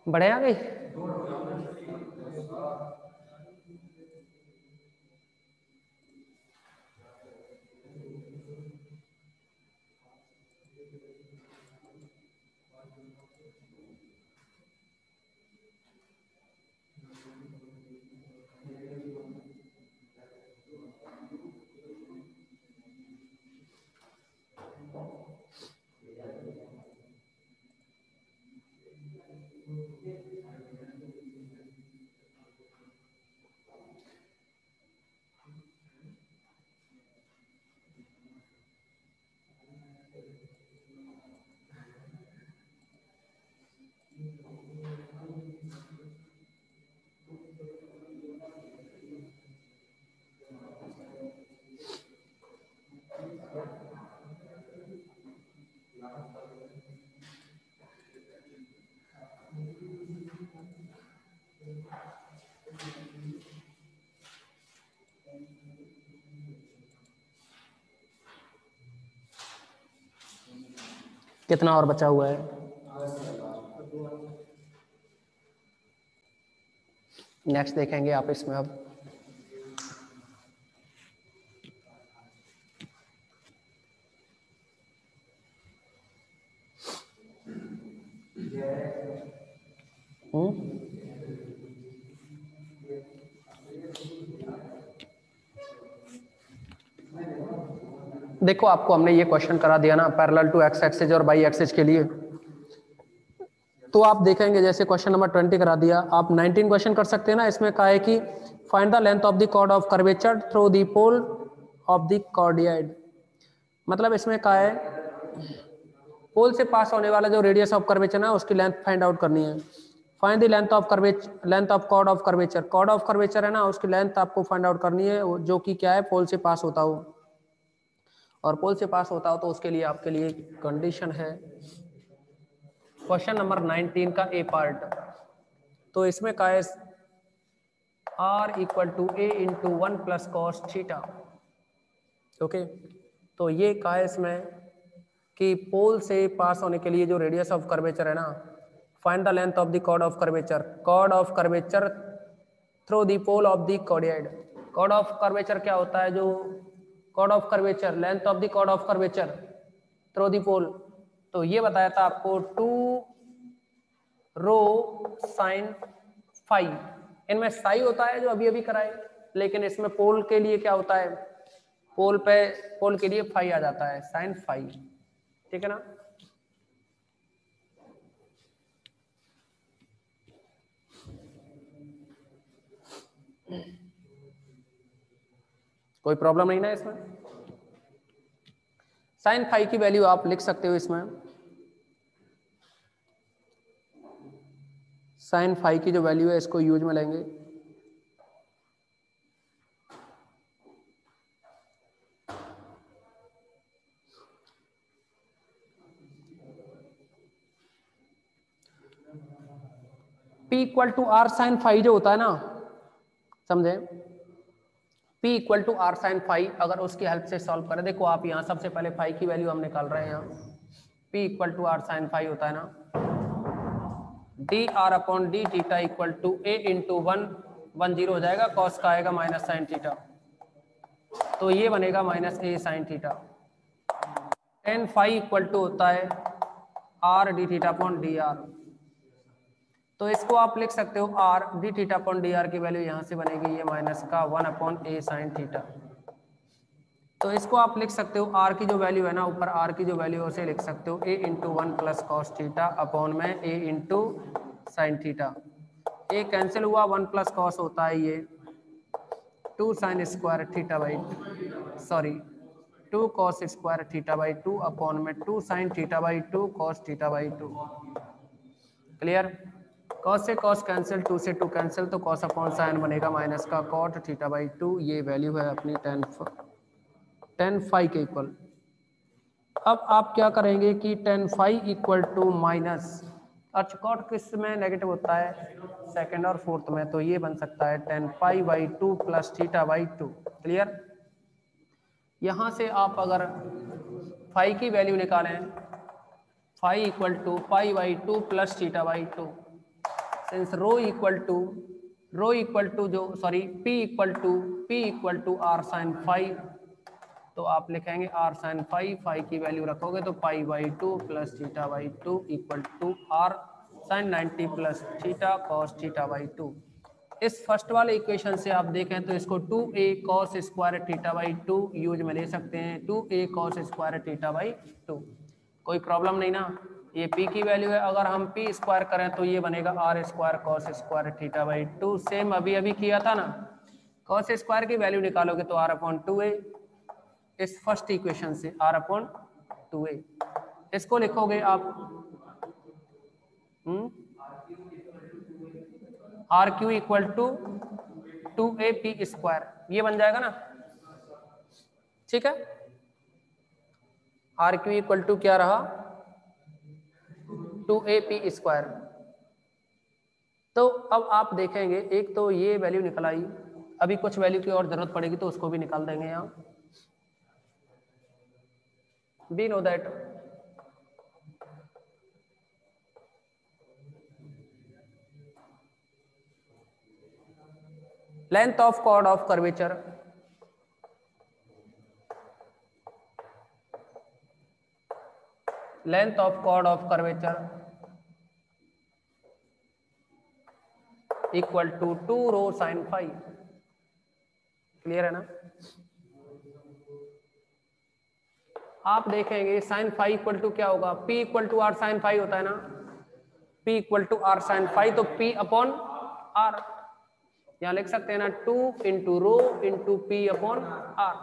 बड़े आ गई। कितना और बचा हुआ है? नेक्स्ट देखेंगे आप इसमें अब। देखो आपको हमने ये क्वेश्चन करा दिया ना पैरेलल टू एक्स एक्सिस और वाई एक्सिस के लिए, तो आप देखेंगे जैसे क्वेश्चन नंबर 20 करा दिया, आप 19 क्वेश्चन कर सकते हैं ना। इसमें कहा है कि find the length of the chord of curvature through the pole of the cardioid. मतलब इसमें कहा है पोल से पास होने वाला जो रेडियस ऑफ कर्वेचर है उसकी लेंथ फाइंड आउट करनी है। Find the length of curvature, length of chord of curvature, chord of curvature है ना उसकी लेंथ आपको फाइंड आउट करनी है जो कि क्या है पोल से पास होता हो, और पोल से पास होता हो तो उसके लिए आपके लिए कंडीशन है क्वेश्चन नंबर 19 का ए पार्ट। तो इसमें कहा है r equal to a into 1 plus cos theta. Okay, तो ये कहा है इसमें कि पोल से पास होने के लिए जो रेडियस ऑफ कर्वेचर है ना, find the length of the chord of curvature, chord of curvature through the pole of the cardioid. Chord of curvature क्या होता है? जो chord of curvature, length of the chord of curvature through the pole, तो ये बताया था आपको 2 rho sine phi. इनमें साई होता है जो अभी अभी कराए, लेकिन इसमें पोल के लिए क्या होता है? पोल पे, पोल के लिए फाई आ जाता है, साइन फाई। ठीक है ना? कोई प्रॉब्लम नहीं ना इसमें? साइन फाई की वैल्यू आप लिख सकते हो इसमें। साइन फाई की जो वैल्यू है इसको यूज में लेंगे। P equal to r sine phi जो होता है ना, समझे? P equal to r sine phi, अगर उसकी हेल्प से सॉल्व करें, देखो आप यहाँ सबसे पहले फाई की वैल्यू हम निकाल रहे हैं। यहाँ P equal to r sine phi होता है ना, d r upon d theta equal to a into 1 हो जाएगा, कॉस का आएगा माइनस साइन थीटा, तो ये बनेगा minus a sine theta. Tan phi equal to होता है r d theta upon d r, तो इसको आप लिख सकते हो r d theta upon d r की वैल्यू यहाँ से बनेगी ये माइनस का 1 अपॉन ए साइन थीटा। तो इसको आप लिख सकते हो आर की जो वैल्यू है ना, ऊपर आर की जो वैल्यू है उसे लिख सकते हो a into 1 plus cos theta upon में a into sine theta. A cancel हुआ, 1 प्लस कॉस होता है ये 2 sine square theta by, sorry 2 cos square theta by 2 upon में 2 sine theta by 2 cos theta by 2। Clear? Cos से cos cancel, 2 से 2 कैंसिल, तो कॉस अपॉन साइन बनेगा माइनस का कॉट थीटा बाई 2। ये वैल्यू है अपनी टेन फाई के इक्वल। अब आप क्या करेंगे कि tan phi equal to minus, अच्छा कॉट किस में नेगेटिव होता है? सेकंड और फोर्थ में, तो ये बन सकता है tan phi by 2 plus theta by 2। Clear? यहाँ से आप अगर फाई की वैल्यू निकालें, phi equal to phi by 2 plus theta by 2, since rho equal to जो sorry p equal to r sine five, तो आप लिखेंगे आर साइन फाइव, फाइव की वैल्यू रखोगे तो pi by two plus theta by two equal to r sine 90 plus theta cos theta by to. इस first वाले equation से आप देखें तो इसको 2a cos square theta by to use में ले सकते हैं, 2a cos square theta by to. कोई प्रॉब्लम नहीं ना, ये p की वैल्यू है, अगर हम p स्क्वायर करें तो ये बनेगा r square cos square theta by two. Same अभी अभी किया था ना, कॉस स्क्वायर की वैल्यू निकालोगे तो r अपॉन 2a, इस फर्स्ट इक्वेशन से r अपॉन 2a। इसको लिखोगे आप r cube equal to a p square, ये बन जाएगा ना, ठीक है। आर क्यू इक्वल टू क्या रहा, 2a पी स्क्वायर। तो अब आप देखेंगे एक तो ये वैल्यू निकल आई, अभी कुछ वैल्यू की और जरूरत पड़ेगी तो उसको भी निकाल देंगे यहाँ। We know that length of chord of curvature equal to 2 rho sine five. Clear है ना। आप देखेंगे साइन फाइव इक्वल टू क्या होगा, p equal to r sine five होता है ना, p equal to r sine five, तो p अपॉन आर, यहां लिख सकते हैं ना 2 into rho into p upon r.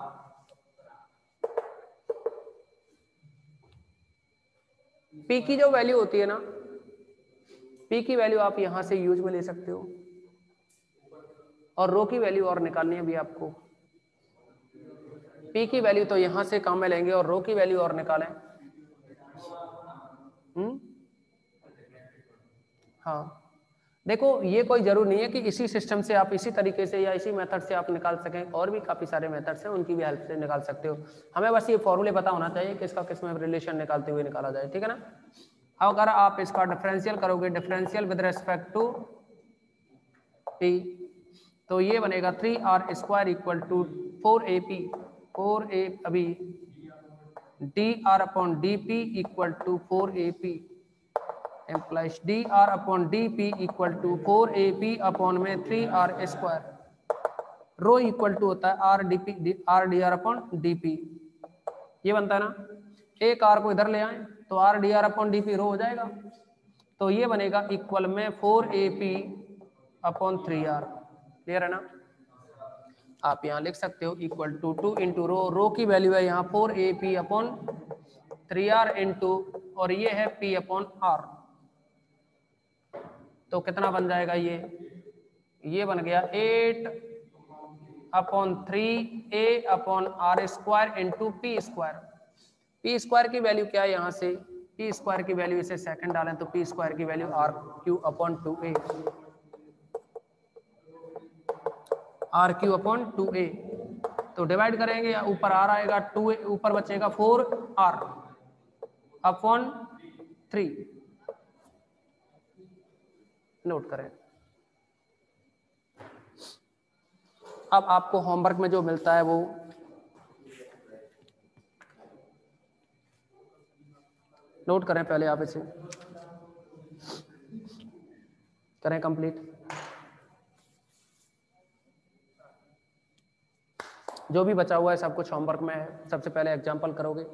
p की जो वैल्यू होती है ना, p की वैल्यू आप यहां से यूज में ले सकते हो, और रो की वैल्यू और निकालनी है अभी आपको। p की वैल्यू तो यहां से काम में लेंगे और रो की वैल्यू और निकालें। हाँ देखो, ये कोई जरूर नहीं है कि इसी सिस्टम से आप इसी तरीके से या इसी मेथड से आप निकाल सकें, और भी काफी सारे मेथड्स हैं, उनकी भी हेल्प से निकाल सकते हो। हमें बस ये फॉर्मूले पता होना चाहिए कि इसका किस में रिलेशन निकालते हुए निकाला जाए, ठीक है ना। अगर आप इसका डिफरेंशियल करोगे, differential with respect to p, तो ये बनेगा 3r square equal to 4ap, 4a अभी dr upon dp equal to 4ap implies dr upon dp equal to 4ap upon में 3r square. Row equal to होता है r dp r dr upon dp, ये बनता है ना। एक r को इधर ले आए तो r dr अपॉन dp रो हो जाएगा, तो ये बनेगा इक्वल में 4ap अपॉन 3r। क्लियर है ना। आप यहाँ लिख सकते हो इक्वल टू 2 इंटू रो की वैल्यू है यहाँ 4ap अपॉन 3r इंटू, और ये है p अपॉन r, तो कितना बन जाएगा ये बन गया 8 upon 3a upon r square into p square. P square की वैल्यू क्या है, यहाँ से पी स्क्वायर की वैल्यू इसे सेकंड डालें तो पी स्क्वायर की value r cube upon 2a, r cube upon 2a, तो डिवाइड करेंगे या ऊपर आर आएगा 2a, ऊपर बचेगा 4r अपॉन 3। नोट करें। अब आपको होमवर्क में जो मिलता है वो नोट करें, पहले आप इसे करें कंप्लीट। जो भी बचा हुआ है सब कुछ होमवर्क में है। सबसे पहले एग्जाम्पल करोगे,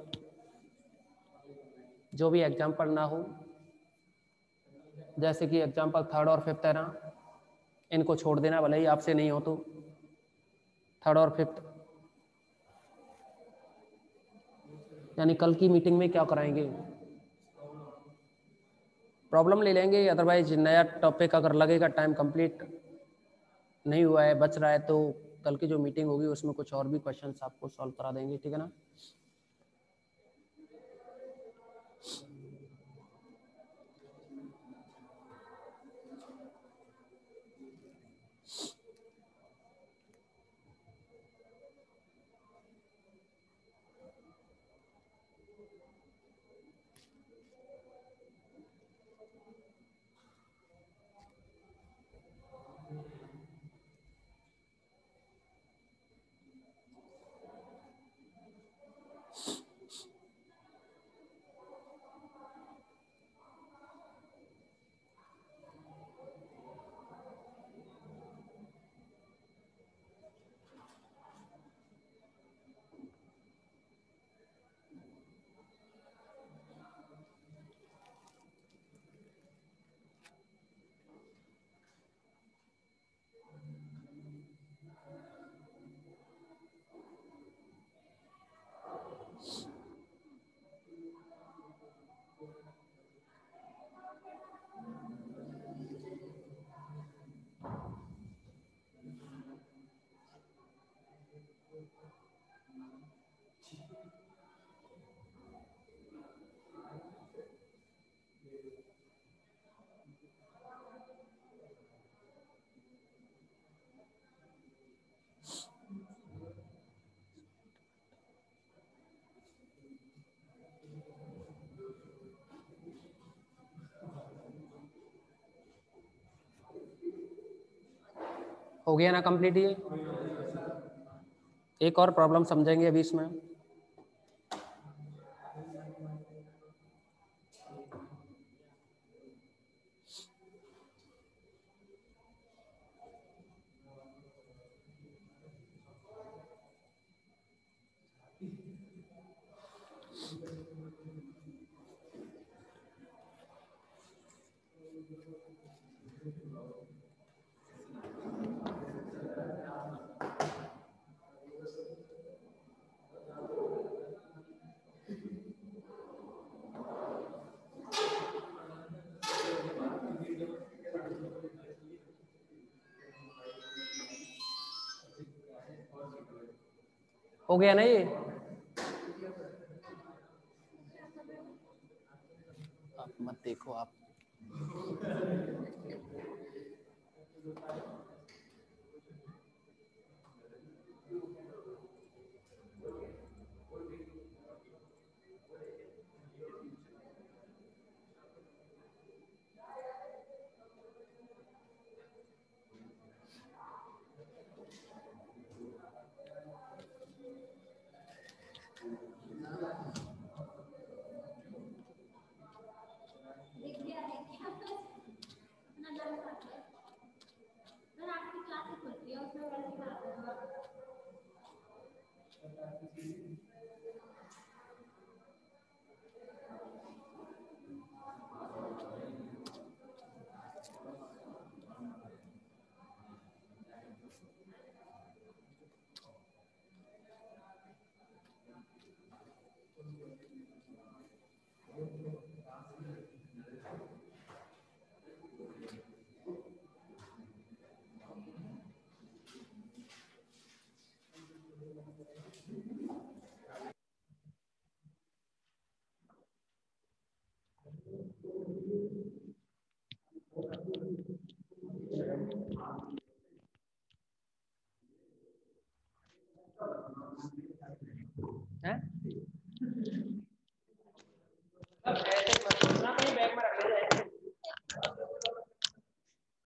जो भी एग्जाम्पल ना हो, जैसे कि एग्जाम्पल थर्ड और फिफ्थ है ना, इनको छोड़ देना, भले ही आपसे नहीं हो तो। थर्ड और फिफ्थ यानी कल की मीटिंग में क्या कराएंगे, प्रॉब्लम ले लेंगे, अदरवाइज नया टॉपिक अगर लगेगा टाइम कंप्लीट नहीं हुआ है, बच रहा है, तो कल की जो मीटिंग होगी उसमें कुछ और भी क्वेश्चंस आपको सॉल्व करा देंगे, ठीक है ना। हो गया ना कंप्लीट ये। एक और प्रॉब्लम समझेंगे अभी इसमें। हो गया ना ये। आप मत देखो आप।